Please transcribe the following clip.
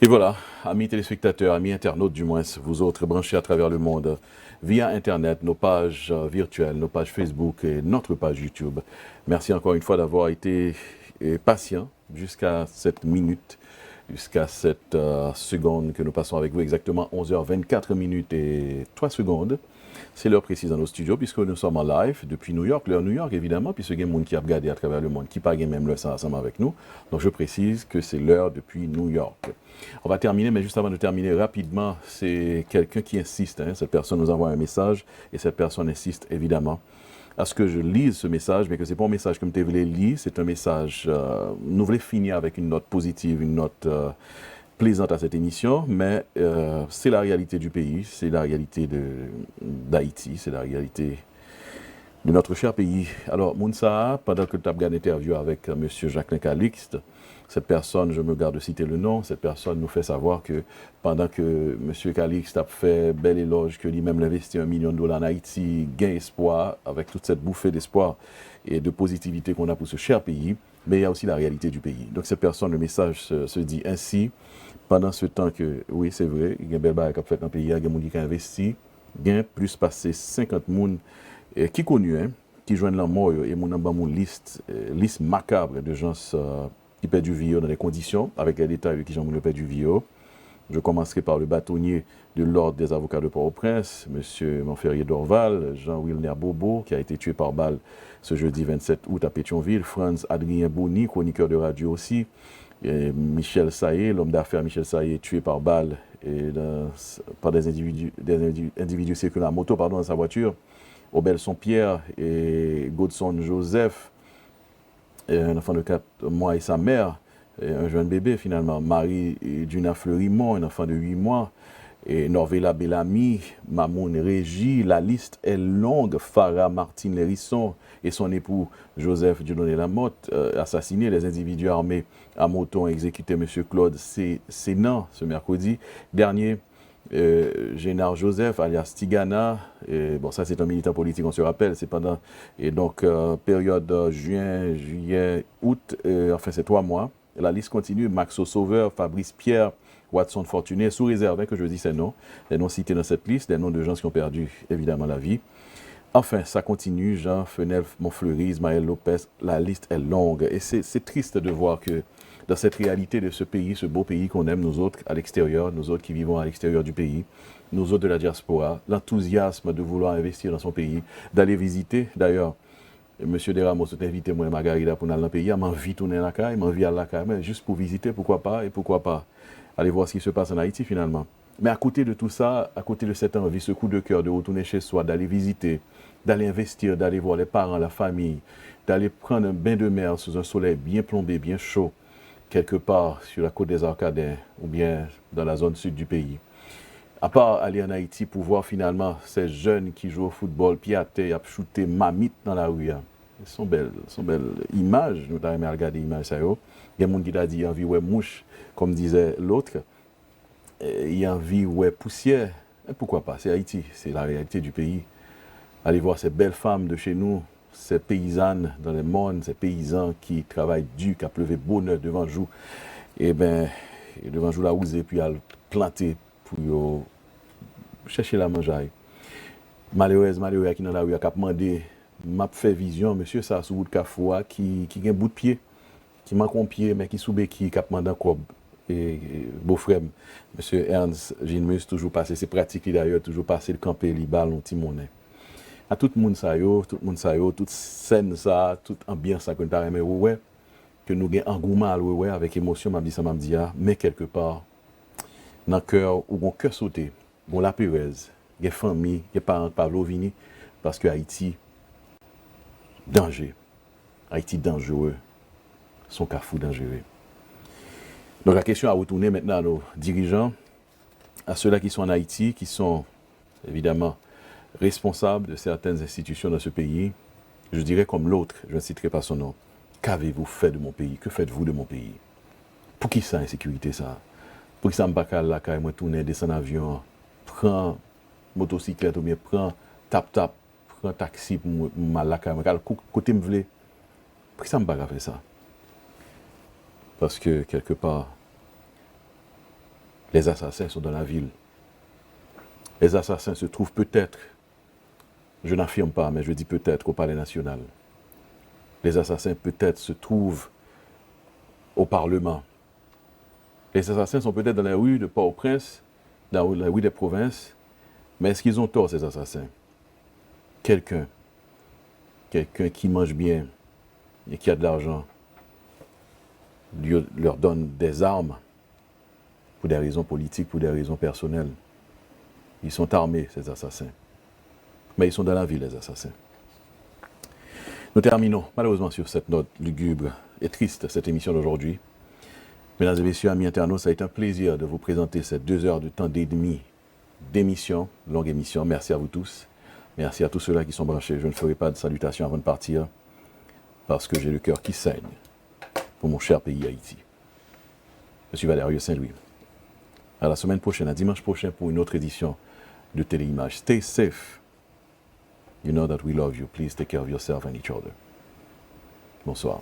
Et voilà, amis téléspectateurs, amis internautes du moins, vous autres branchés à travers le monde, via Internet, nos pages virtuelles, nos pages Facebook et notre page YouTube. Merci encore une fois d'avoir été patient jusqu'à cette minute, jusqu'à cette seconde que nous passons avec vous, exactement 11h24 minutes et 3 secondes. C'est l'heure précise dans nos studios, puisque nous sommes en live depuis New York, l'heure New York évidemment, puisque il y a des gens qui a regardé à travers le monde, qui pas même l'heure ça ensemble avec nous. Donc je précise que c'est l'heure depuis New York. On va terminer, mais juste avant de terminer rapidement, c'est quelqu'un qui insiste. Cette personne nous envoie un message, et cette personne insiste évidemment à ce que je lise ce message, mais que ce n'est pas un message comme tu voulais lire, c'est un message, nous voulons finir avec une note positive, une note plaisante à cette émission, mais c'est la réalité du pays, c'est la réalité d'Haïti, c'est la réalité de notre cher pays. Alors, Mounsa, pendant que tu as regardé l'interview avec M. Jacqueline Calixte, cette personne, je me garde de citer le nom, cette personne nous fait savoir que pendant que M. Calixte a fait bel éloge que lui-même investi $1 million en Haïti, gain espoir, avec toute cette bouffée d'espoir et de positivité qu'on a pour ce cher pays, mais il y a aussi la réalité du pays. Donc cette personne, le message se dit ainsi, pendant ce temps que, oui c'est vrai, il y a un bel bail qui a fait dans le pays, il y a des gens qui ont investi, gain plus passé 50 personnes qui connus, qui joignent la mort, et mon en liste macabre de gens qui perdent du vie dans des conditions, avec les détails qui ont perdu du vie. Je commencerai par le bâtonnier de l'ordre des avocats de Port-au-Prince, M. Montferrier Dorval, Jean-Wilner Bobo, qui a été tué par balle ce jeudi 27 août à Pétionville, Franz Adrien Boni, chroniqueur de radio aussi, et Michel Saillé, l'homme d'affaires Michel Saillé, tué par balle par des individus circulant à moto dans sa voiture, Obelson Pierre et Godson Joseph, un enfant de 4 mois et sa mère, et un jeune bébé finalement, Marie Duna Fleurimont, un enfant de 8 mois, et Norvela Bellamy, Mamoun Régie, la liste est longue, Farah Martine Lérisson et son époux Joseph Dieudonné Lamotte, assassinés, les individus armés à moto ont exécuté M. Claude Sénan ce mercredi dernier. Génard Joseph, alias Tigana, et bon ça c'est un militant politique, on se rappelle, c'est pendant, et donc période juin, juillet, août, enfin c'est 3 mois, la liste continue, Maxo Sauveur, Fabrice Pierre, Watson Fortuné, sous réserve que je dis ces noms, les noms cités dans cette liste, les noms de gens qui ont perdu évidemment la vie. Enfin, ça continue, Jean Fenel, Montfleury, Ismaël Lopez, la liste est longue. Et c'est triste de voir que dans cette réalité de ce pays, ce beau pays qu'on aime, nous autres à l'extérieur, nous autres qui vivons à l'extérieur du pays, nous autres de la diaspora, l'enthousiasme de vouloir investir dans son pays, d'aller visiter. D'ailleurs, M. Deramos a invité moi et Margarida pour aller dans le pays, il m'a envie de tourner à la caille, il m'a envie à la caille, mais juste pour visiter, pourquoi pas, et pourquoi pas aller voir ce qui se passe en Haïti finalement. Mais à côté de tout ça, à côté de cette envie, ce coup de cœur de retourner chez soi, d'aller visiter, d'aller investir, d'aller voir les parents, la famille, d'aller prendre un bain de mer sous un soleil bien plombé, bien chaud, quelque part sur la côte des Arcadins ou bien dans la zone sud du pays. À part aller en Haïti pour voir finalement ces jeunes qui jouent au football, pied à terre, à shooter mamite dans la rue. Ce sont belles images, nous avons regardé les images. Il y a des gens qui ont dit envie ouais mouche, comme disait l'autre. Il y a envie ouais poussière. Et pourquoi pas, c'est Haïti, c'est la réalité du pays. Allez voir ces belles femmes de chez nous, ces paysannes dans le monde, ces paysans qui travaillent dur, qui a pleuvé bonheur devant jour. Et bien, devant jour la ouse, puis à planter pour chercher la manger. Malheureuse qui dans la rue a demandé, m'a fait vision, monsieur, ça, sous bout de cafoua, qui a un bout de pied, qui manque un pied, mais qui sous béquille, qui a demandé un cob. Et beau-frère, monsieur Ernst Ginmus, toujours passé, c'est pratique d'ailleurs, toujours passé le camper, les ballons, petit monnaie. À tout le monde ça yo, toute scène ça, toute ambiance ça que nous avons ouais, que nous avons engouement ouais avec émotion m'a dit ça m'a dit mais quelque part dans cœur ou mon cœur sauté, bon la pérez, des familles, des parents par vini parce que Haïti danger. Haïti dangereux. Son cafou dangereux. Donc la question à retourner maintenant à nos dirigeants, à ceux-là qui sont en Haïti, qui sont évidemment responsable de certaines institutions dans ce pays, je dirais comme l'autre, je ne citerai pas son nom. Qu'avez-vous fait de mon pays? Que faites-vous de mon pays? Pour qui ça, insécurité ça? Pour qui ça me bacal la caille, moi tourner, descendre en avion, prends motocyclette ou bien prends tap-tap, prends taxi pour mal la caille, côté me vle. Pour qui ça me bacal faire ça? Parce que quelque part, Les assassins sont dans la ville. Les assassins se trouvent peut-être, je n'affirme pas, mais je dis peut-être au Palais national. Les assassins peut-être se trouvent au Parlement. Les assassins sont peut-être dans la rue de Port-au-Prince, dans la rue des provinces, mais est-ce qu'ils ont tort, ces assassins? Quelqu'un qui mange bien et qui a de l'argent leur donne des armes pour des raisons politiques, pour des raisons personnelles. Ils sont armés, ces assassins. Mais ils sont dans la ville, les assassins. Nous terminons malheureusement sur cette note lugubre et triste, cette émission d'aujourd'hui. Mesdames et messieurs, amis internautes, ça a été un plaisir de vous présenter ces 2 heures de temps et demi d'émission, longue émission. Merci à vous tous. Merci à tous ceux-là qui sont branchés. Je ne ferai pas de salutations avant de partir parce que j'ai le cœur qui saigne pour mon cher pays Haïti. Je suis Valérieux Saint-Louis. À la semaine prochaine, à dimanche prochain pour une autre édition de Téléimage. Stay safe. You know that we love you. Please take care of yourself and each other. Bonsoir.